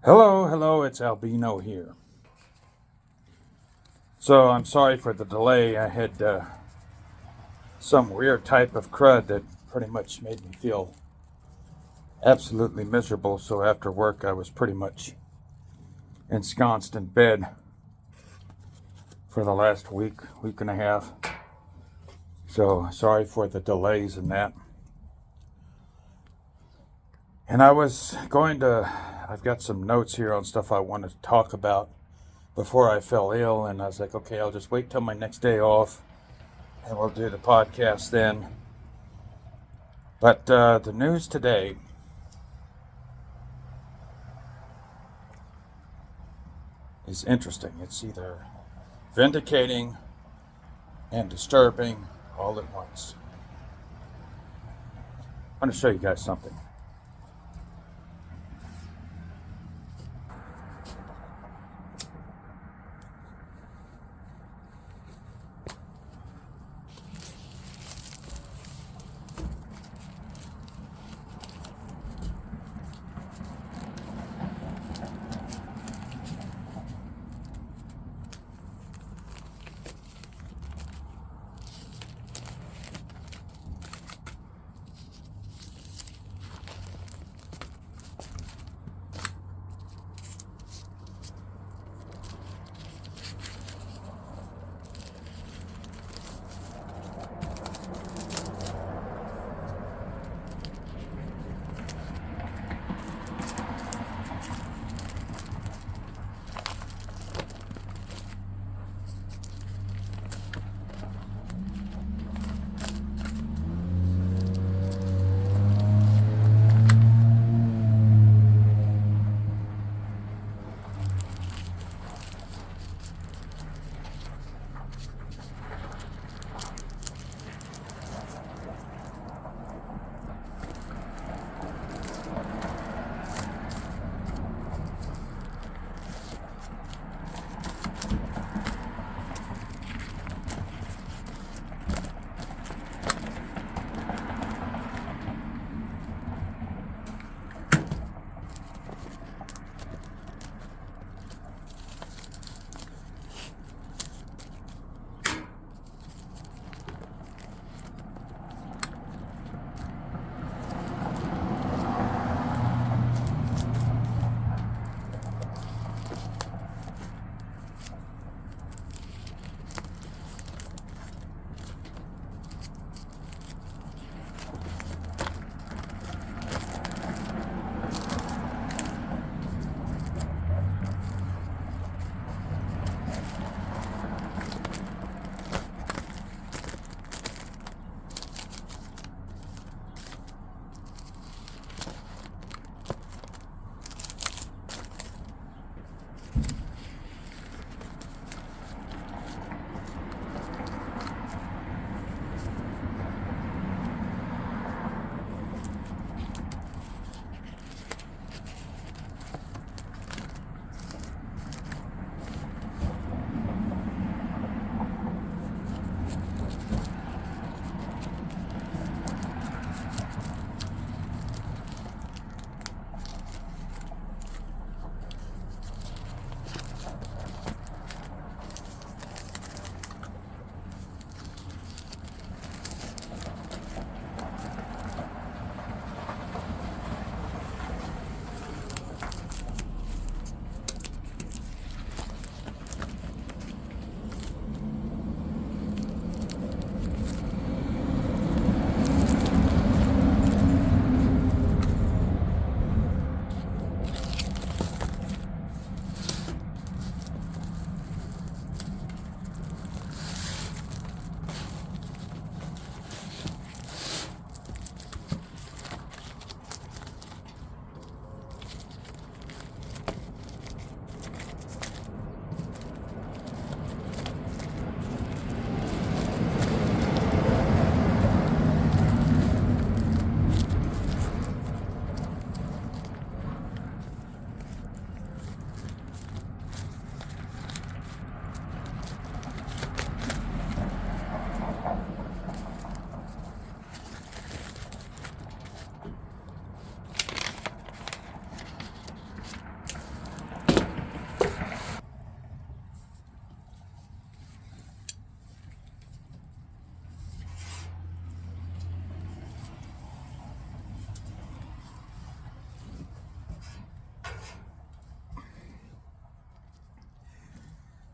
Hello, it's AL-BINO here. So I'm sorry for the delay. I had some weird type of crud that pretty much made me feel absolutely miserable. So after work, I was pretty much ensconced in bed for the last week and a half. So sorry for the delays in that. And I've got some notes here on stuff I want to talk about before I fell ill, and I was like, okay, I'll just wait till my next day off and we'll do the podcast then. But the news today is interesting. It's either vindicating and disturbing all at once. I want to show you guys something.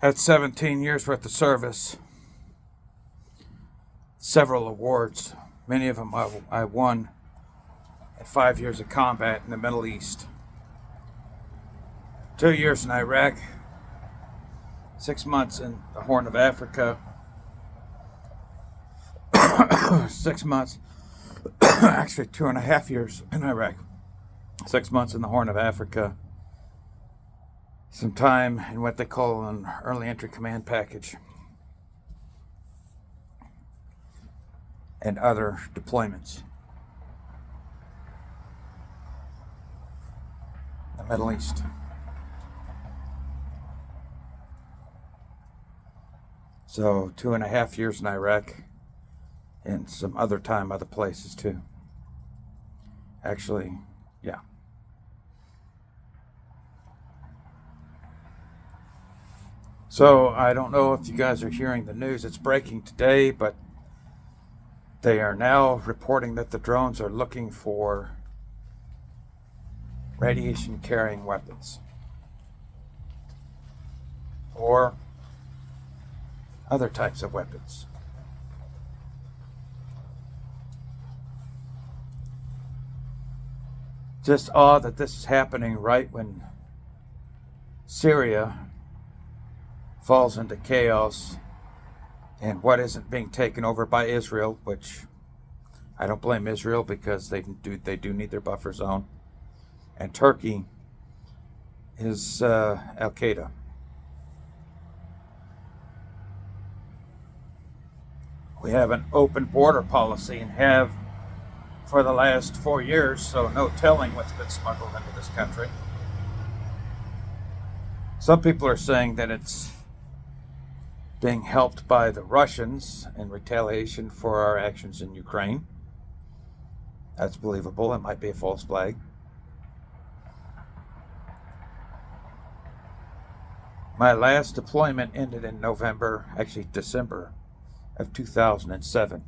Had 17 years worth of service, several awards, many of them I won at 5 years of combat in the Middle East. 2 years in Iraq, 6 months in the Horn of Africa, 6 months, actually 2.5 years in Iraq, 6 months in the Horn of Africa, some time in what they call an early entry command package, and other deployments in the Middle East. So 2.5 years in Iraq and some other time other places too. Actually, yeah. So I don't know if you guys are hearing the news. It's breaking today, but they are now reporting that the drones are looking for radiation carrying weapons or other types of weapons. Just odd that this is happening right when Syria falls into chaos and what isn't being taken over by Israel, which I don't blame Israel because they do need their buffer zone. And Turkey is Al-Qaeda. We have an open border policy and have for the last 4 years, so no telling what's been smuggled into this country. Some people are saying that it's being helped by the Russians in retaliation for our actions in Ukraine. That's believable. It might be a false flag. My last deployment ended in December of 2007.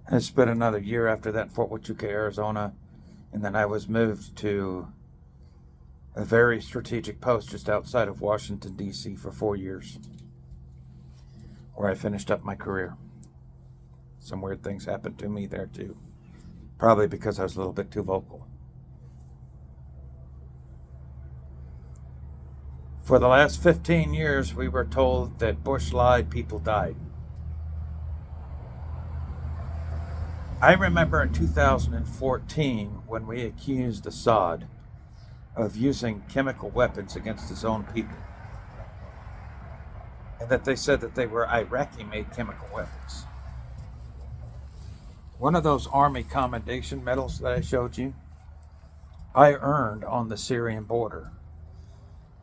I spent another year after that in Fort Huachuca, Arizona, and then I was moved to a very strategic post just outside of Washington, D.C. for 4 years, where I finished up my career. Some weird things happened to me there too, probably because I was a little bit too vocal. For the last 15 years, we were told that Bush lied, people died. I remember in 2014 when we accused Assad of using chemical weapons against his own people, and that they said that they were Iraqi-made chemical weapons. One of those Army Commendation medals that I showed you, I earned on the Syrian border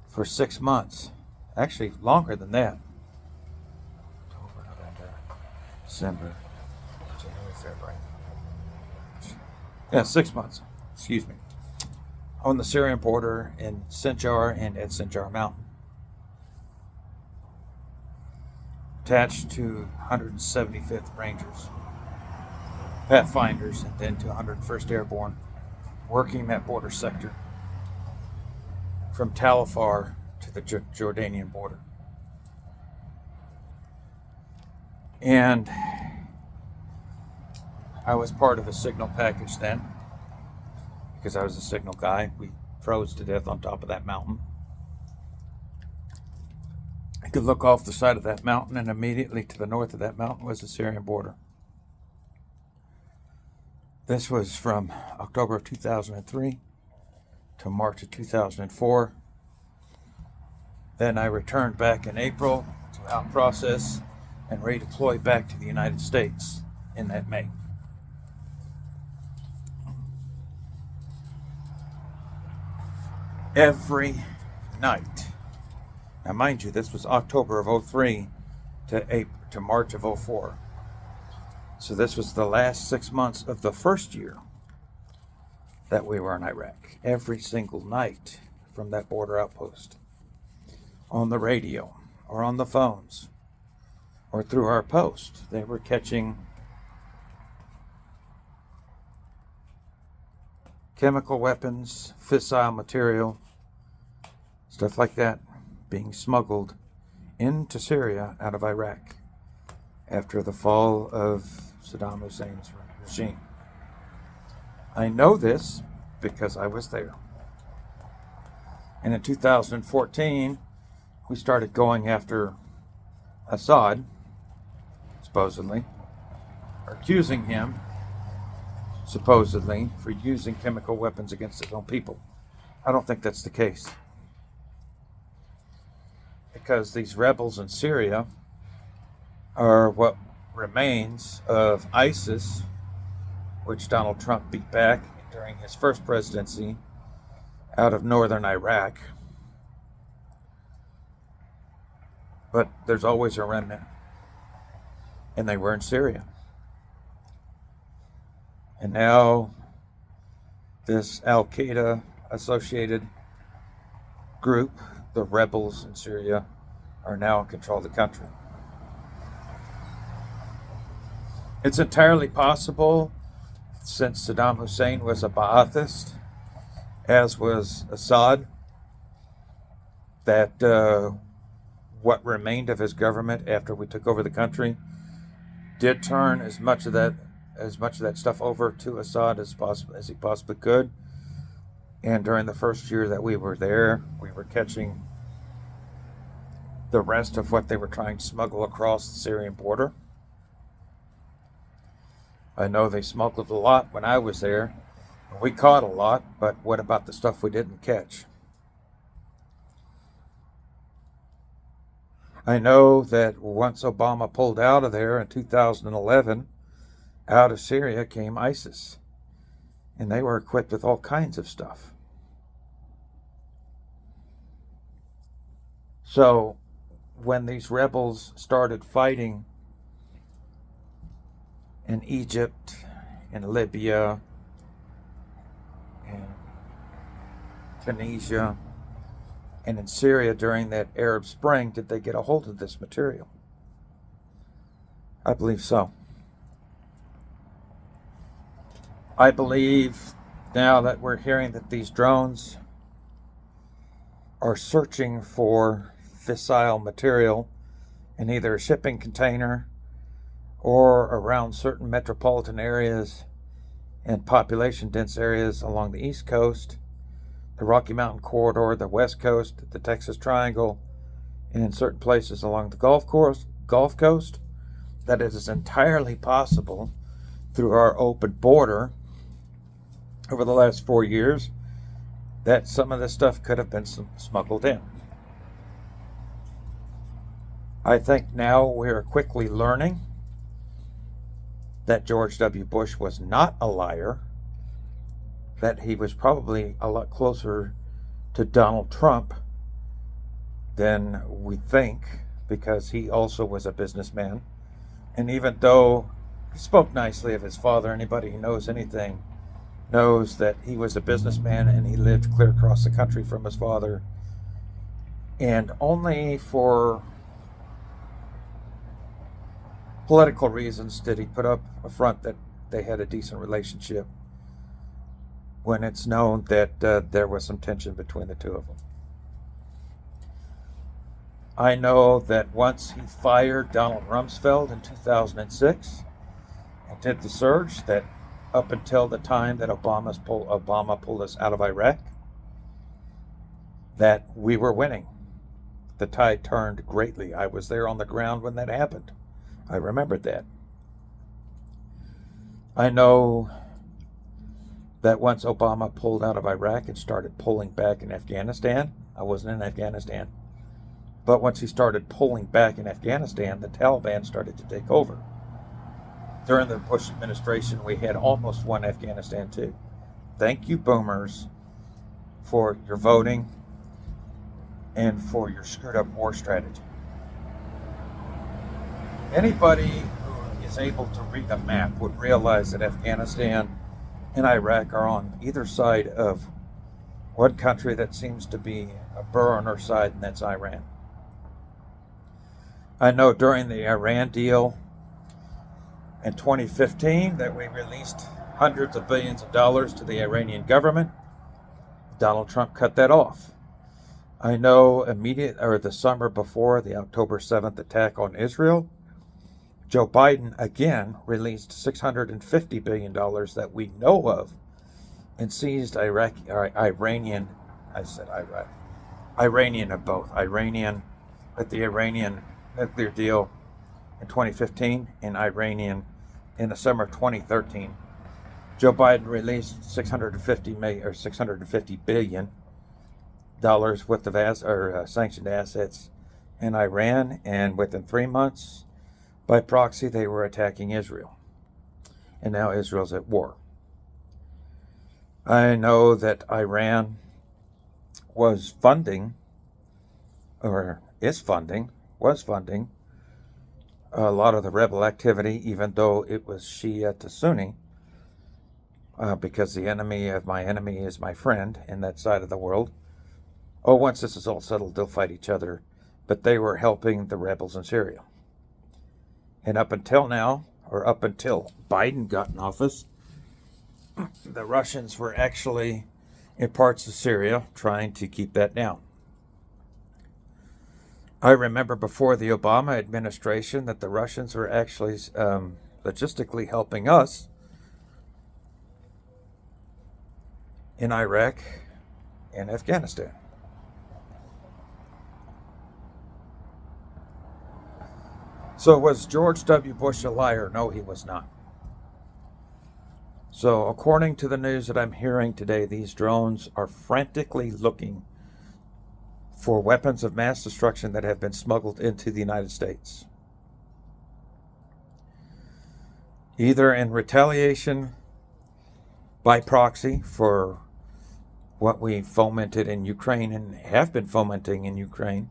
for 6 months. Actually, longer than that. October, November, December, January, February. Yeah, 6 months. Excuse me. On the Syrian border in Sinjar and at Sinjar Mountain. Attached to 175th Rangers, Pathfinders, and then to 101st Airborne, working that border sector from Tal Afar to the Jordanian border. And I was part of a signal package then, because I was a signal guy. We froze to death on top of that mountain. I could look off the side of that mountain, and immediately to the north of that mountain was the Syrian border. This was from October of 2003 to March of 2004. Then I returned back in April to out process and redeployed back to the United States in that May. Every night. Now, mind you, this was October of 03 to March of 04. So this was the last 6 months of the first year that we were in Iraq. Every single night from that border outpost, on the radio or on the phones or through our post, they were catching chemical weapons, fissile material, stuff like that. being smuggled into Syria out of Iraq after the fall of Saddam Hussein's regime. I know this because I was there. And in 2014, we started going after Assad, supposedly, or accusing him, supposedly, for using chemical weapons against his own people. I don't think that's the case. Because these rebels in Syria are what remains of ISIS, which Donald Trump beat back during his first presidency out of northern Iraq. But there's always a remnant. And they were in Syria. And now this Al-Qaeda associated group, the rebels in Syria, are now in control of the country. It's entirely possible, since Saddam Hussein was a Ba'athist, as was Assad, that what remained of his government after we took over the country did turn as much of that stuff over to Assad as he possibly could. And during the first year that we were there, we were catching the rest of what they were trying to smuggle across the Syrian border. I know they smuggled a lot when I was there. We caught a lot, but what about the stuff we didn't catch? I know that once Obama pulled out of there in 2011, out of Syria came ISIS. And they were equipped with all kinds of stuff. So, when these rebels started fighting in Egypt, in Libya, in Tunisia, and in Syria during that Arab Spring, did they get a hold of this material? I believe so. I believe now that we're hearing that these drones are searching for fissile material in either a shipping container or around certain metropolitan areas and population dense areas along the East Coast, the Rocky Mountain Corridor, the West Coast, the Texas Triangle, and in certain places along the Gulf Coast, that it is entirely possible through our open border over the last 4 years that some of this stuff could have been smuggled in. I think now we're quickly learning that George W. Bush was not a liar, that he was probably a lot closer to Donald Trump than we think, because he also was a businessman. And even though he spoke nicely of his father, anybody who knows anything knows that he was a businessman and he lived clear across the country from his father. And only for political reasons did he put up a front that they had a decent relationship, when it's known that there was some tension between the two of them. I know that once he fired Donald Rumsfeld in 2006 and did the surge, that up until the time that Obama pulled us out of Iraq, that we were winning. The tide turned greatly. I was there on the ground when that happened. I remembered that. I know that once Obama pulled out of Iraq and started pulling back in Afghanistan, I wasn't in Afghanistan, but once he started pulling back in Afghanistan, the Taliban started to take over. During the Bush administration, we had almost won Afghanistan too. Thank you, boomers, for your voting and for your screwed up war strategy. Anybody who is able to read a map would realize that Afghanistan and Iraq are on either side of one country that seems to be a burr on our side, and that's Iran. I know during the Iran deal in 2015 that we released hundreds of billions of dollars to the Iranian government. Donald Trump cut that off. I know the summer before the October 7th attack on Israel, Joe Biden again released $650 billion that we know of and seized Iranian, I said Iraq, Iranian of both, Iranian with the Iranian nuclear deal in 2015 and Iranian in the summer of 2013. Joe Biden released 650 million or 650 billion dollars worth of sanctioned assets in Iran, and within 3 months, by proxy, they were attacking Israel. And now Israel's at war. I know that Iran was funding a lot of the rebel activity, even though it was Shia to Sunni, because the enemy of my enemy is my friend in that side of the world. Oh, once this is all settled, they'll fight each other. But they were helping the rebels in Syria. And up until now, or up until Biden got in office, the Russians were actually in parts of Syria trying to keep that down. I remember before the Obama administration that the Russians were actually logistically helping us in Iraq and Afghanistan. So was George W. Bush a liar? No, he was not. So according to the news that I'm hearing today, these drones are frantically looking for weapons of mass destruction that have been smuggled into the United States, either in retaliation by proxy for what we fomented in Ukraine and have been fomenting in Ukraine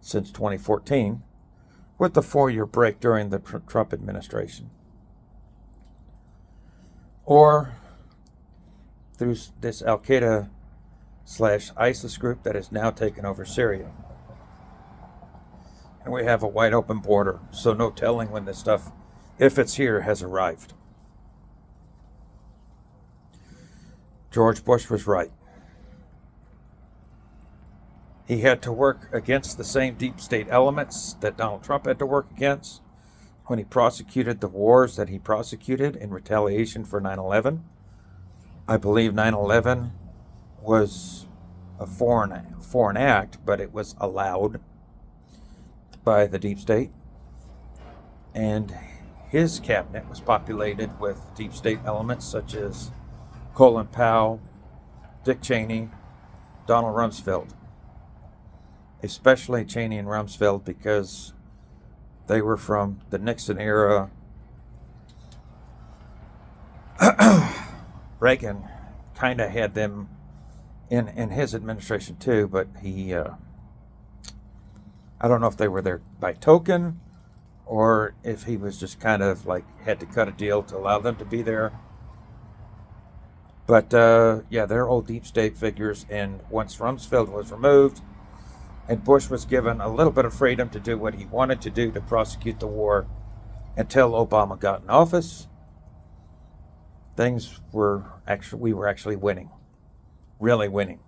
since 2014, with the 4-year break during the Trump administration, or through this Al-Qaeda/ISIS group that has now taken over Syria. And we have a wide open border, so no telling when this stuff, if it's here, has arrived. George Bush was right. He had to work against the same deep state elements that Donald Trump had to work against when he prosecuted the wars that he prosecuted in retaliation for 9/11. I believe 9/11 was a foreign act, but it was allowed by the deep state. And his cabinet was populated with deep state elements such as Colin Powell, Dick Cheney, Donald Rumsfeld. Especially Cheney and Rumsfeld, because they were from the Nixon era. Reagan kind of had them in his administration too, but he, I don't know if they were there by token or if he was just kind of like had to cut a deal to allow them to be there. But yeah, they're all deep state figures, and once Rumsfeld was removed, and Bush was given a little bit of freedom to do what he wanted to do to prosecute the war until Obama got in office, we were actually winning, really winning.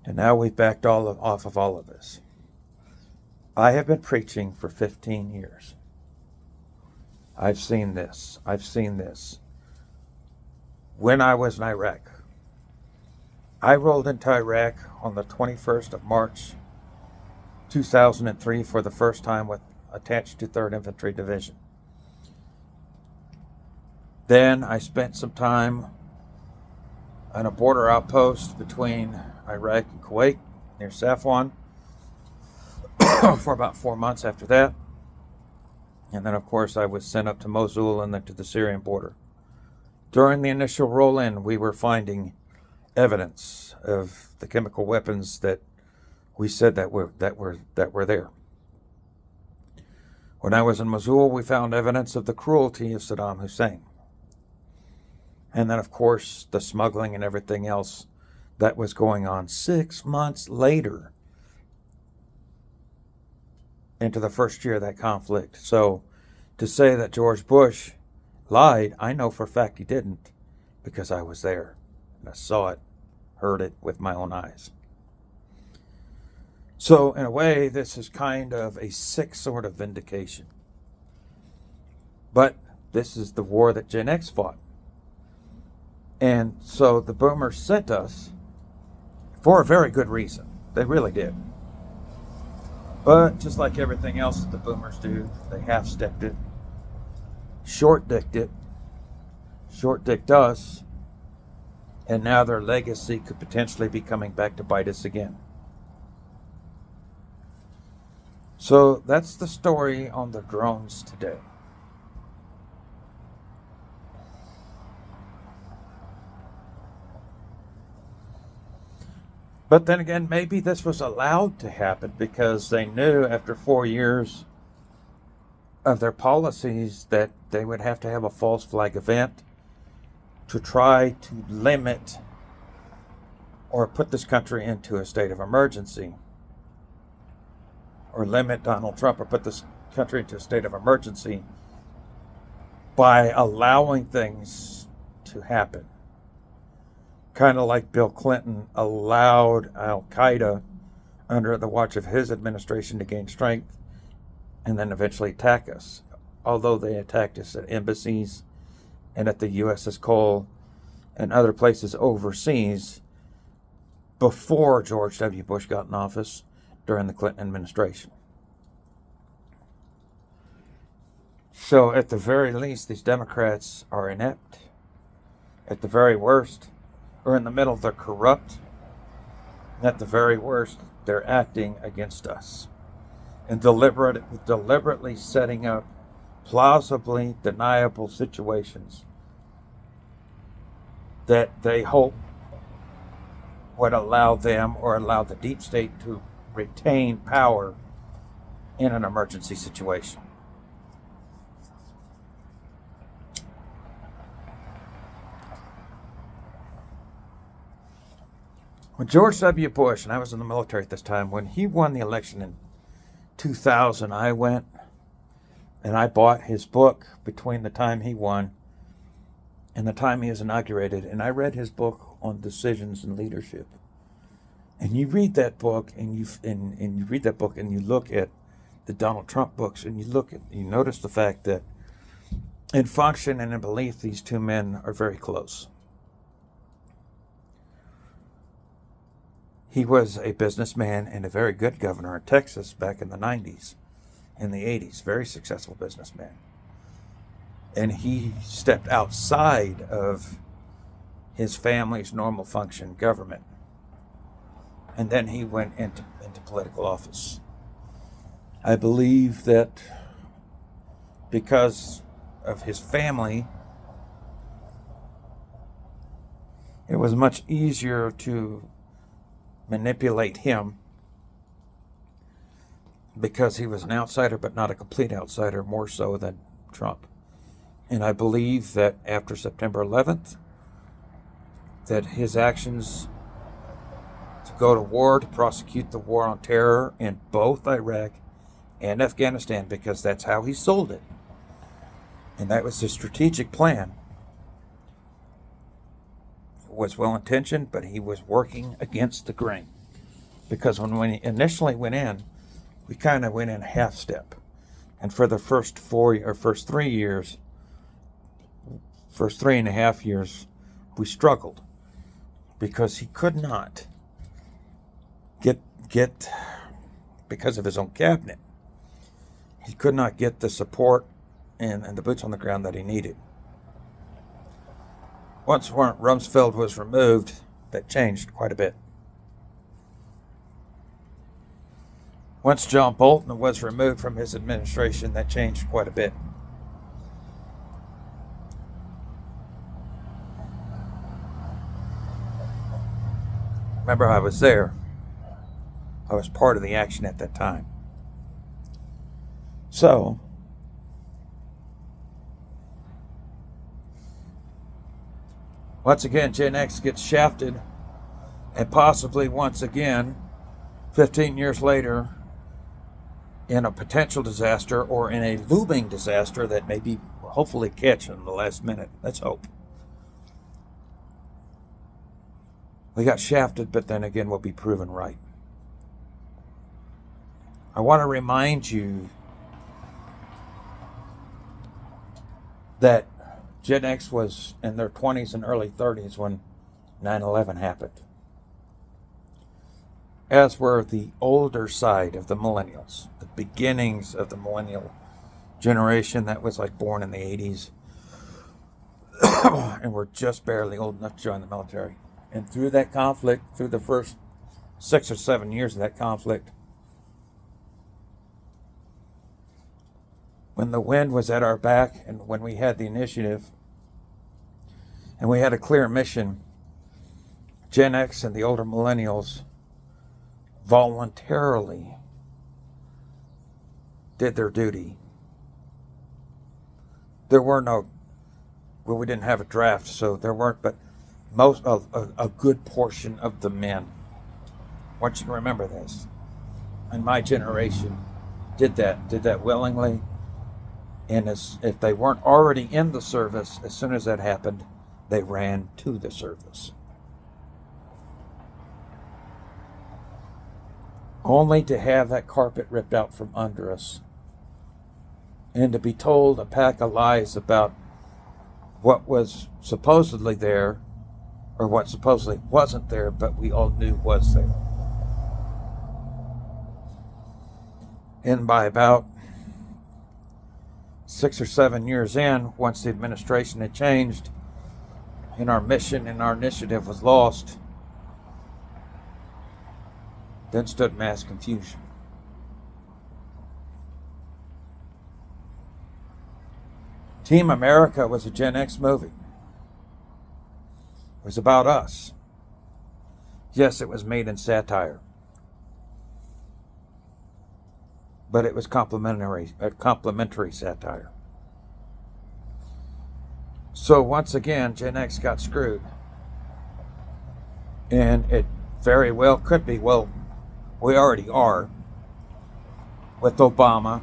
And now we've backed off of all of this. I have been preaching for 15 years. I've seen this. When I was in Iraq, I rolled into Iraq on the 21st of March, 2003 for the first time attached to 3rd Infantry Division. Then I spent some time on a border outpost between Iraq and Kuwait near Safwan for about 4 months after that. And then, of course, I was sent up to Mosul and then to the Syrian border. During the initial roll-in, we were finding evidence of the chemical weapons that we said that were there. When I was in Mosul, we found evidence of the cruelty of Saddam Hussein. And then, of course, the smuggling and everything else that was going on 6 months later into the first year of that conflict. So to say that George Bush lied, I know for a fact he didn't, because I was there and I saw it, heard it with my own eyes. So in a way, this is kind of a sick sort of vindication. But this is the war that Gen X fought. And so the boomers sent us for a very good reason. They really did. But just like everything else that the boomers do, they half-stepped it, short-dicked us, and now their legacy could potentially be coming back to bite us again. So that's the story on the drones today. But then again, maybe this was allowed to happen because they knew after 4 years of their policies that they would have to have a false flag event to try to limit or put this country into a state of emergency, or limit Donald Trump or put this country into a state of emergency by allowing things to happen. Kind of like Bill Clinton allowed Al-Qaeda under the watch of his administration to gain strength and then eventually attack us. Although they attacked us at embassies and at the USS Cole and other places overseas before George W. Bush got in office during the Clinton administration. So at the very least, these Democrats are inept. At the very worst, or in the middle, they're corrupt. And at the very worst, they're acting against us and deliberately setting up plausibly deniable situations that they hope would allow them or allow the deep state to retain power in an emergency situation. When George W. Bush, and I was in the military at this time, when he won the election in 2000, I went and I bought his book between the time he won and the time he was inaugurated, and I read his book on decisions and leadership. And you read that book, and you read that book, and you look at the Donald Trump books, and you notice the fact that in function and in belief, these two men are very close. He was a businessman and a very good governor in Texas back in the 90s, in the 80s, very successful businessman. And he stepped outside of his family's normal function government. And then he went into political office. I believe that because of his family, it was much easier to manipulate him because he was an outsider, but not a complete outsider, more so than Trump. And I believe that after September 11th, that his actions to go to war, to prosecute the war on terror in both Iraq and Afghanistan, because that's how he sold it. And that was his strategic plan. It was well-intentioned, but he was working against the grain. Because when we initially went in, we kind of went in half step. And for the first 3 years, first 3.5 years, we struggled. Because he could not get because of his own cabinet, he could not get the support and the boots on the ground that he needed. Once Rumsfeld was removed, that changed quite a bit. Once John Bolton was removed from his administration, that changed quite a bit. Remember, I was there. I was part of the action at that time. So, once again, Gen X gets shafted, and possibly once again, 15 years later, in a potential disaster or in a looming disaster that maybe hopefully catch in the last minute. Let's hope. We got shafted, but then again, we'll be proven right. I want to remind you that Gen X was in their 20s and early 30s when 9/11 happened, as were the older side of the millennials, the beginnings of the millennial generation that was like born in the 80s and were just barely old enough to join the military. And through that conflict, through the first 6 or 7 years of that conflict, when the wind was at our back and when we had the initiative and we had a clear mission, Gen X and the older millennials voluntarily did their duty. There were no, well, we didn't have a draft, so there weren't, but most of a good portion of the men, I want you to remember this, in my generation did that willingly. And if they weren't already in the service, as soon as that happened, they ran to the service. Only to have that carpet ripped out from under us and to be told a pack of lies about what was supposedly there or what supposedly wasn't there, but we all knew was there. And by about 6 or 7 years in, once the administration had changed and our mission and our initiative was lost, then stood mass confusion. Team America was a Gen X movie. It was about us. Yes, it was made in satire, but it was complimentary satire. So once again, Gen X got screwed. And it very well could be, well, we already are, with Obama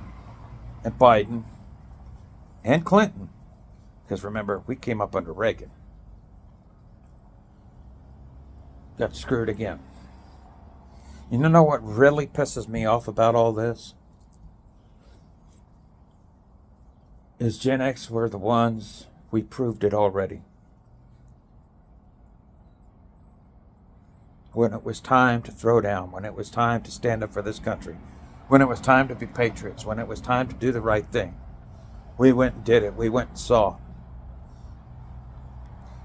and Biden and Clinton. Because remember, we came up under Reagan. Got screwed again. You know what really pisses me off about all this? Is Gen X were the ones, we proved it already. When it was time to throw down, when it was time to stand up for this country, when it was time to be patriots, when it was time to do the right thing, we went and did it. We went and saw.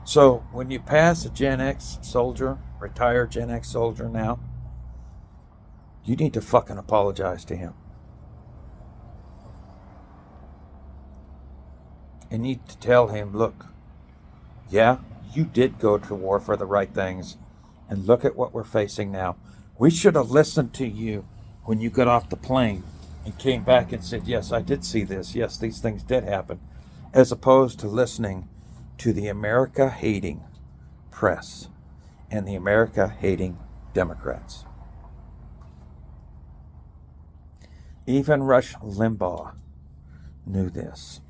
So when you pass a Gen X soldier, retired Gen X soldier now, you need to fucking apologize to him. You need to tell him, look, yeah, you did go to war for the right things, and look at what we're facing now. We should have listened to you when you got off the plane and came back and said, yes, I did see this. Yes, these things did happen. As opposed to listening to the America-hating press and the America-hating Democrats. Even Rush Limbaugh knew this.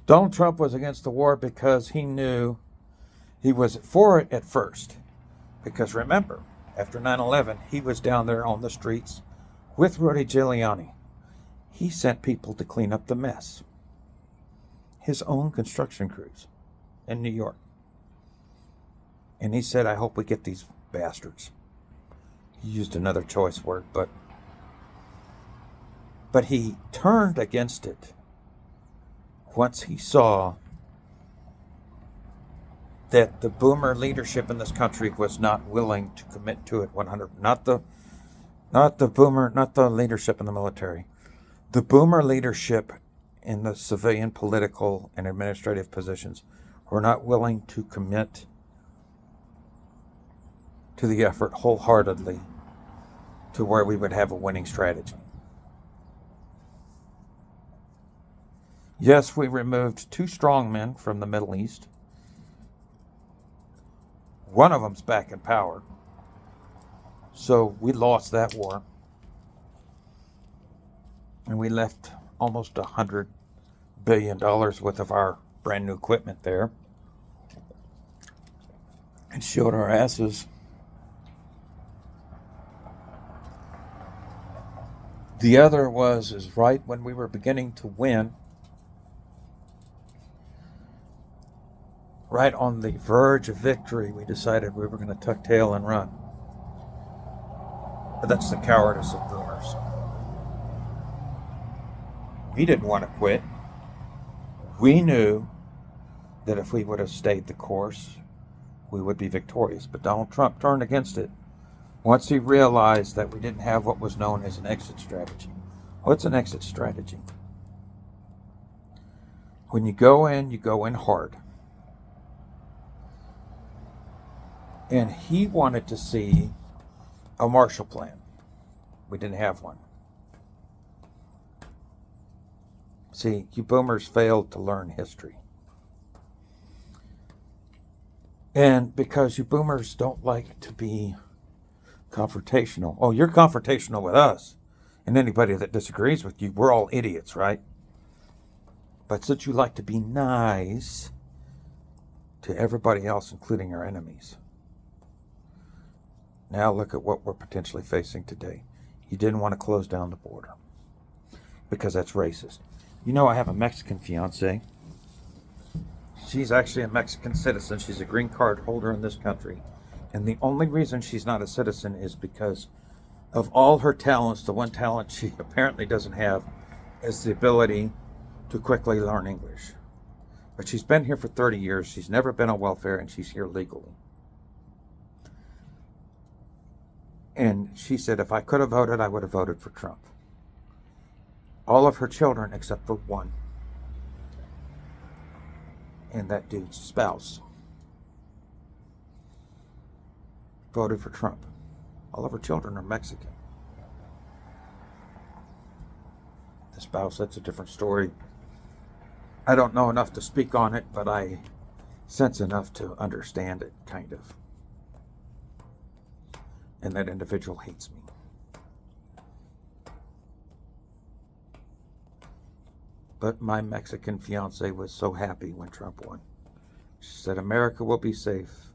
Donald Trump was against the war because he knew he was for it at first. Because remember, after 9/11, he was down there on the streets with Rudy Giuliani. He sent people to clean up the mess. His own construction crews in New York. And he said, I hope we get these bastards. He used another choice word, but he turned against it once he saw that the boomer leadership in this country was not willing to commit to it 100%. Not the leadership in the military. The boomer leadership in the civilian, political, and administrative positions were not willing to commit to the effort wholeheartedly to where we would have a winning strategy. Yes, we removed 2 strongmen from the Middle East. One of them's back in power. So we lost that war. And we left almost $100 billion worth of our brand new equipment there. and showed our asses. The other is right when we were beginning to win, right on the verge of victory, we decided we were going to tuck tail and run. But that's the cowardice of boomers. We didn't want to quit. We knew that if we would have stayed the course, we would be victorious. But Donald Trump turned against it once he realized that we didn't have what was known as an exit strategy. What's an exit strategy? When you go in hard. And he wanted to see a Marshall Plan. We didn't have one. See, you boomers failed to learn history. And because you boomers don't like to be confrontational. Oh, you're confrontational with us. And anybody that disagrees with you, we're all idiots, right? But since you like to be nice to everybody else, including our enemies. Now look at what we're potentially facing today. You didn't want to close down the border because that's racist. You know, I have a Mexican fiance. She's actually a Mexican citizen. She's a green card holder in this country. And the only reason she's not a citizen is because of all her talents, the one talent she apparently doesn't have is the ability to quickly learn English. But she's been here for 30 years. She's never been on welfare, and she's here legally. And she said, if I could have voted, I would have voted for Trump. All of her children, except for one. And that dude's spouse voted for Trump. All of her children are Mexican. The spouse, that's a different story. I don't know enough to speak on it, but I sense enough to understand it, kind of. And that individual hates me. But my Mexican fiance was so happy when Trump won. She said, America will be safe.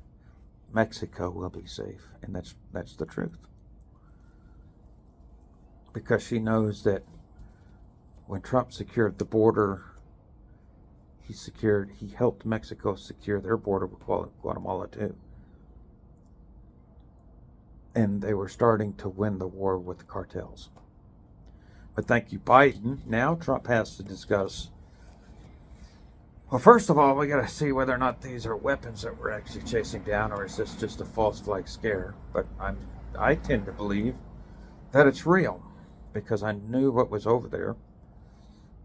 Mexico will be safe. And that's the truth. Because she knows that when Trump secured the border, he helped Mexico secure their border with Guatemala too. And they were starting to win the war with the cartels. But thank you, Biden. Now Trump has to discuss. Well, first of all, we got to see whether or not these are weapons that we're actually chasing down, or is this just a false flag scare? But I tend to believe that it's real, because I knew what was over there,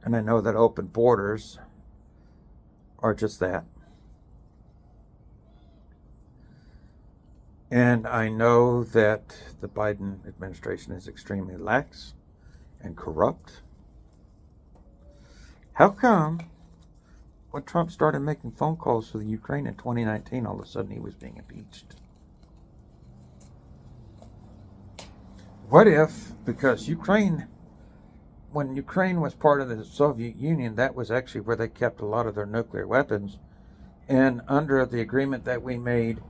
and I know that open borders are just that. And I know that the Biden administration is extremely lax and corrupt. How come when Trump started making phone calls for the Ukraine in 2019, all of a sudden he was being impeached? What if, because when Ukraine was part of the Soviet Union, that was actually where they kept a lot of their nuclear weapons, and under the agreement that we made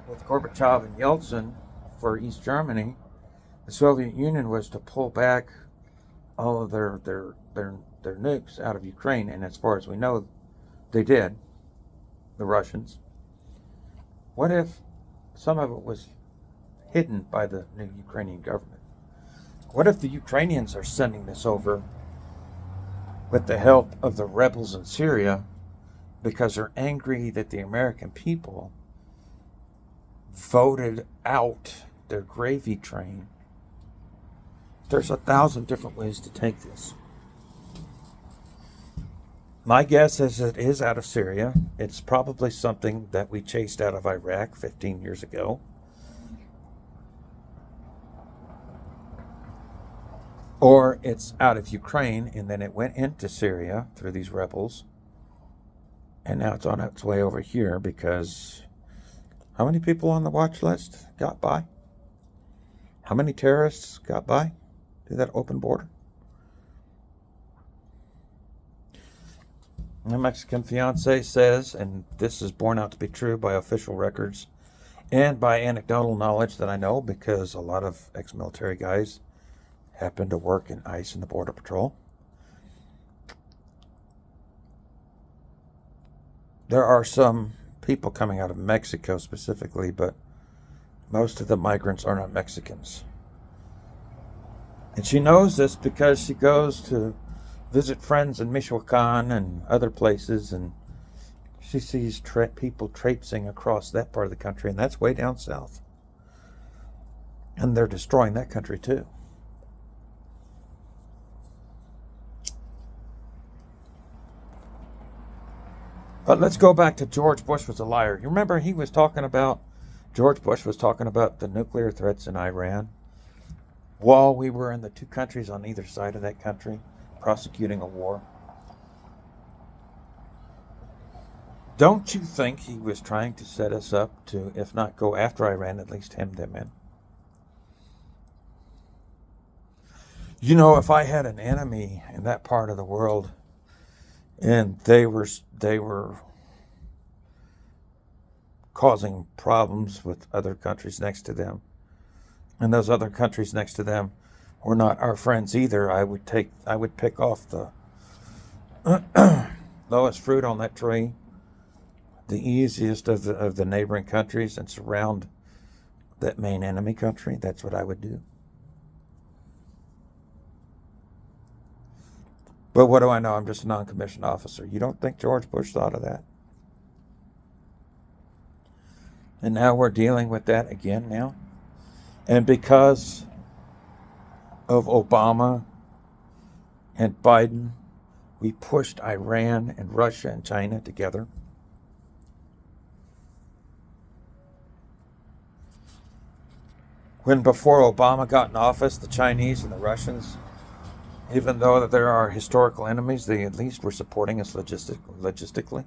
with Gorbachev and Yeltsin for East Germany, the Soviet Union was to pull back all of their nukes out of Ukraine, and as far as we know, they did, the Russians. What if some of it was hidden by the new Ukrainian government? What if the Ukrainians are sending this over with the help of the rebels in Syria because they're angry that the American people voted out their gravy train? There's 1,000 different ways to take this. My guess is it is out of Syria. It's probably something that we chased out of Iraq 15 years ago. Or it's out of Ukraine, and then it went into Syria through these rebels. And now it's on its way over here because how many people on the watch list got by? How many terrorists got by through that open border? My Mexican fiance says, and this is borne out to be true by official records and by anecdotal knowledge that I know because a lot of ex-military guys happen to work in ICE and the Border Patrol. There are some people coming out of Mexico specifically, but most of the migrants are not Mexicans. And she knows this because she goes to visit friends in Michoacan and other places, and she sees people traipsing across that part of the country, and that's way down south. And they're destroying that country too. But let's go back to George Bush was a liar. You remember George Bush was talking about the nuclear threats in Iran while we were in the two countries on either side of that country prosecuting a war. Don't you think he was trying to set us up to, if not go after Iran, at least hem them in? You know, if I had an enemy in that part of the world and they were causing problems with other countries next to them, and those other countries next to them were not our friends either, I would pick off the lowest fruit on that tree, the easiest of the neighboring countries, and surround that main enemy country. That's what I would do. But what do I know? I'm just a non-commissioned officer. You don't think George Bush thought of that? And now we're dealing with that again now. And because of Obama and Biden, we pushed Iran and Russia and China together. When before Obama got in office, the Chinese and the Russians, even though that there are historical enemies, they at least were supporting us logistically.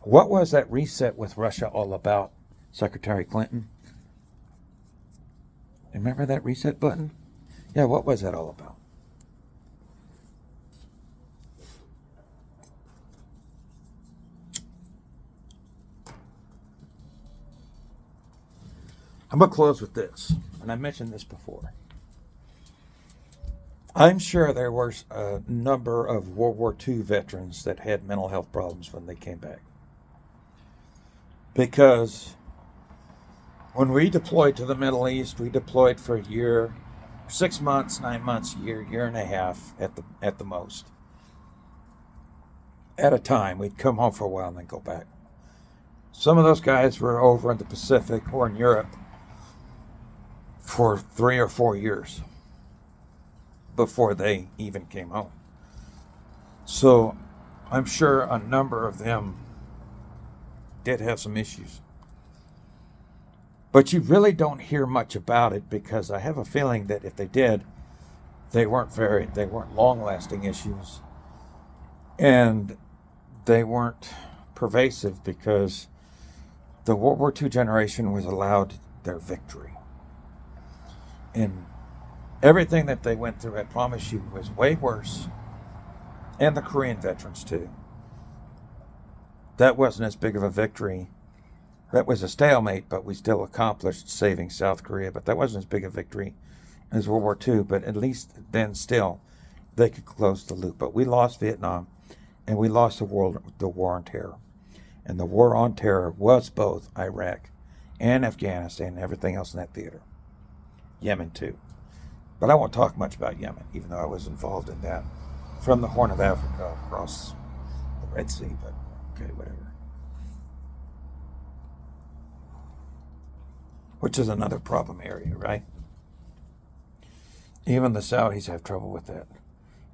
What was that reset with Russia all about, Secretary Clinton? Remember that reset button? Yeah, what was that all about? I'm going to close with this, and I mentioned this before. I'm sure there were a number of World War II veterans that had mental health problems when they came back. Because when we deployed to the Middle East, we deployed for a year, 6 months, 9 months, year and a half at the most. At a time, we'd come home for a while and then go back. Some of those guys were over in the Pacific or in Europe for 3 or 4 years before they even came home. So I'm sure a number of them did have some issues. But you really don't hear much about it because I have a feeling that if they did, they weren't long-lasting issues. And they weren't pervasive because the World War II generation was allowed their victory. And everything that they went through, I promise you, was way worse. And the Korean veterans, too. That wasn't as big of a victory. That was a stalemate, but we still accomplished saving South Korea. But that wasn't as big a victory as World War II. But at least then still, they could close the loop. But we lost Vietnam, and we lost the war on terror. And the war on terror was both Iraq and Afghanistan and everything else in that theater. Yemen, too. But I won't talk much about Yemen, even though I was involved in that from the Horn of Africa across the Red Sea. But okay, whatever. Which is another problem area, right? Even the Saudis have trouble with that.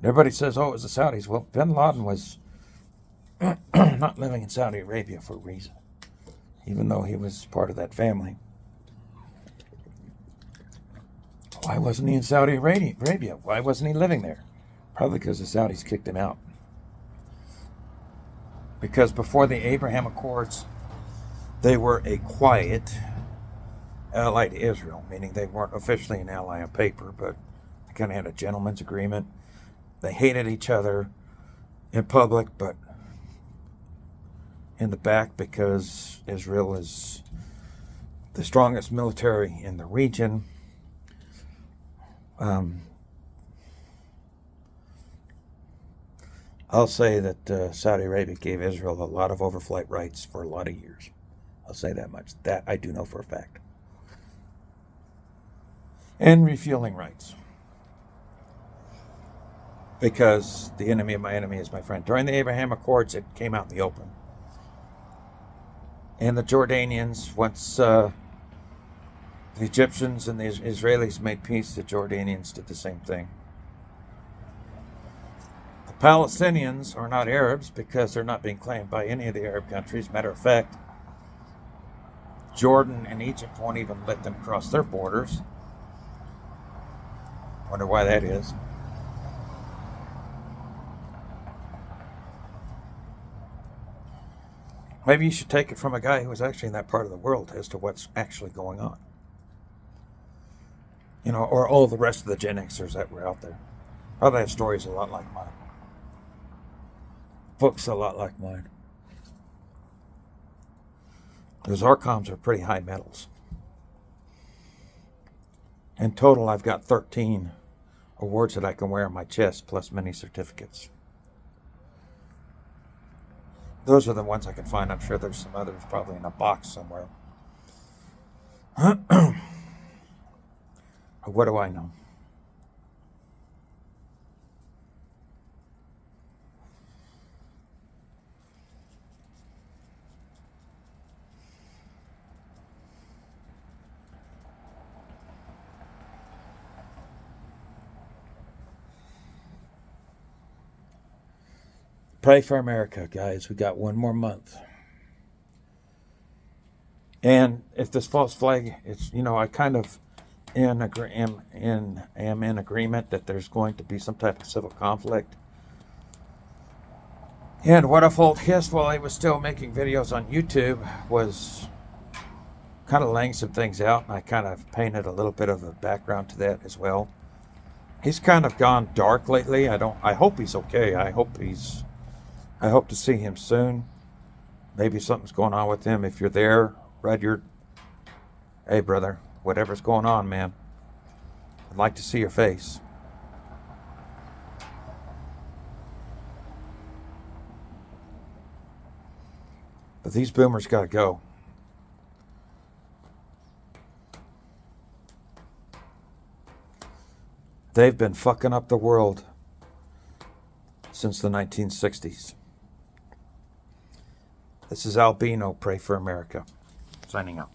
Everybody says, oh, it was the Saudis. Well, bin Laden was not living in Saudi Arabia for a reason, even though he was part of that family. Why wasn't he in Saudi Arabia? Why wasn't he living there? Probably because the Saudis kicked him out. Because before the Abraham Accords, they were a quiet ally to Israel, meaning they weren't officially an ally on paper, but they kind of had a gentleman's agreement. They hated each other in public, but in the back because Israel is the strongest military in the region. I'll say that Saudi Arabia gave Israel a lot of overflight rights for a lot of years. I'll say that much. That I do know for a fact. And refueling rights. Because the enemy of my enemy is my friend. During the Abraham Accords, it came out in the open. And the Jordanians, once the Egyptians and the Israelis made peace, the Jordanians did the same thing. The Palestinians are not Arabs because they're not being claimed by any of the Arab countries. Matter of fact, Jordan and Egypt won't even let them cross their borders. Wonder why that is. Maybe you should take it from a guy who was actually in that part of the world as to what's actually going on. You know, or all the rest of the Gen Xers that were out there. Probably have stories a lot like mine. Books a lot like mine. Those Archoms are pretty high metals. In total, I've got 13 awards that I can wear on my chest, plus many certificates. Those are the ones I can find. I'm sure there's some others probably in a box somewhere. What do I know? Pray for America, guys. We got one more month. And if this false flag, it's, you know, I kind of am in agreement that there's going to be some type of civil conflict. And what I told Hist while I was still making videos on YouTube was kind of laying some things out, and I kind of painted a little bit of a background to that as well. He's kind of gone dark lately. I hope he's okay. I hope to see him soon. Maybe something's going on with him. If you're there, hey brother, whatever's going on, man, I'd like to see your face. But these boomers gotta go. They've been fucking up the world since the 1960s. This is AL-BINO, Pray for America. Signing out.